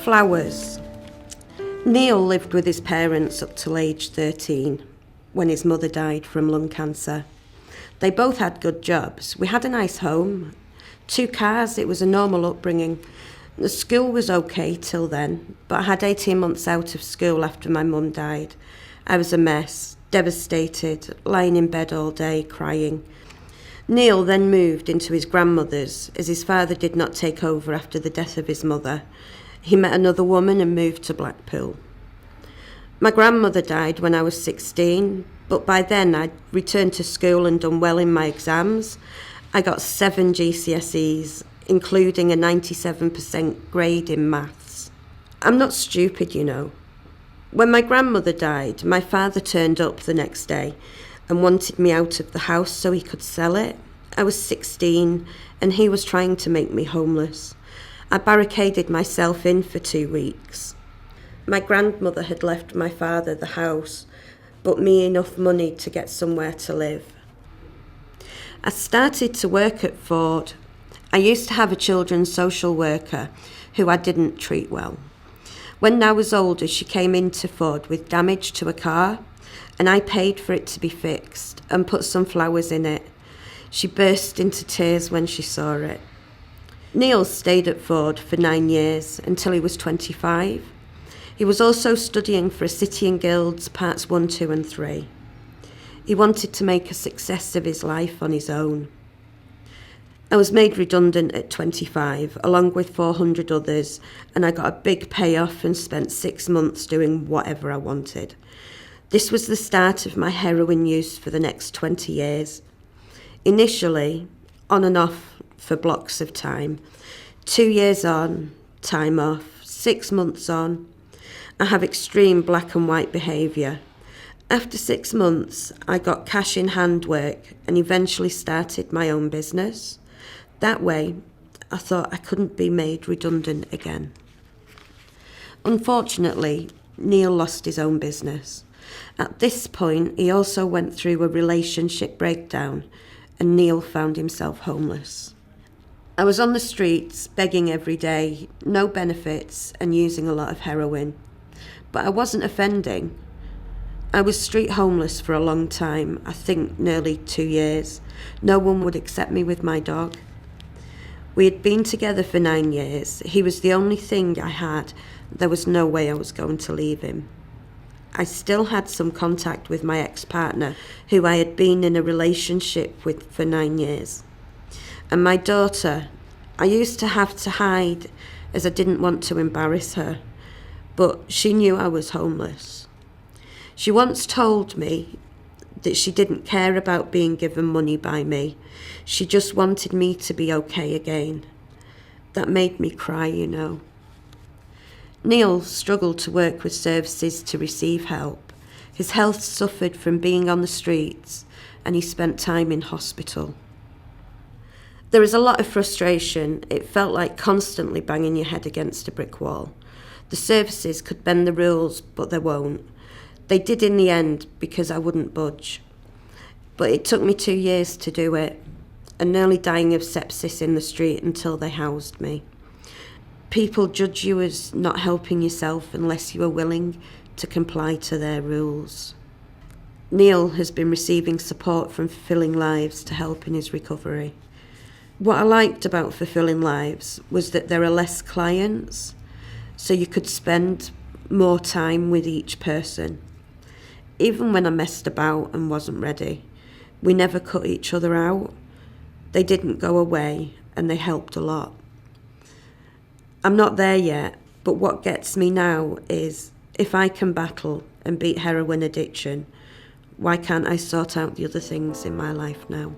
Flowers. Neil lived with his parents up till age 13, when his mother died from lung cancer. They both had good jobs. We had a nice home, 2 cars, it was a normal upbringing. The school was okay till then, but I had 18 months out of school after my mum died. I was a mess, devastated, lying in bed all day, crying. Neil then moved into his grandmother's, as his father did not take over after the death of his mother. He met another woman and moved to Blackpool. My grandmother died when I was 16, but by then I'd returned to school and done well in my exams. I got 7 GCSEs, including a 97% grade in maths. I'm not stupid, you know. When my grandmother died, my father turned up the next day and wanted me out of the house so he could sell it. I was 16 and he was trying to make me homeless. I barricaded myself in for 2 weeks. My grandmother had left my father the house, but me enough money to get somewhere to live. I started to work at Ford. I used to have a children's social worker who I didn't treat well. When I was older, she came into Ford with damage to a car, and I paid for it to be fixed and put some flowers in it. She burst into tears when she saw it. Neil stayed at Ford for 9 years until he was 25. He was also studying for a City and Guilds Parts 1, 2 and 3. He wanted to make a success of his life on his own. I was made redundant at 25, along with 400 others, and I got a big payoff and spent 6 months doing whatever I wanted. This was the start of my heroin use for the next 20 years. Initially, on and off for blocks of time. 2 years on, time off, 6 months on. I have extreme black and white behaviour. After 6 months, I got cash in hand work and eventually started my own business. That way, I thought I couldn't be made redundant again. Unfortunately, Neil lost his own business. At this point, he also went through a relationship breakdown and Neil found himself homeless. I was on the streets, begging every day, no benefits and using a lot of heroin. But I wasn't offending. I was street homeless for a long time, I think nearly 2 years. No one would accept me with my dog. We had been together for 9 years. He was the only thing I had. There was no way I was going to leave him. I still had some contact with my ex-partner, who I had been in a relationship with for 9 years. And my daughter, I used to have to hide as I didn't want to embarrass her, but she knew I was homeless. She once told me that she didn't care about being given money by me. She just wanted me to be okay again. That made me cry, you know. Neil struggled to work with services to receive help. His health suffered from being on the streets and he spent time in hospital. There was a lot of frustration. It felt like constantly banging your head against a brick wall. The services could bend the rules, but they won't. They did in the end because I wouldn't budge. But it took me 2 years to do it, and nearly dying of sepsis in the street until they housed me. People judge you as not helping yourself unless you are willing to comply to their rules. Neil has been receiving support from Fulfilling Lives to help in his recovery. What I liked about Fulfilling Lives was that there are less clients, so you could spend more time with each person. Even when I messed about and wasn't ready, we never cut each other out. They didn't go away and they helped a lot. I'm not there yet, but what gets me now is if I can battle and beat heroin addiction, why can't I sort out the other things in my life now?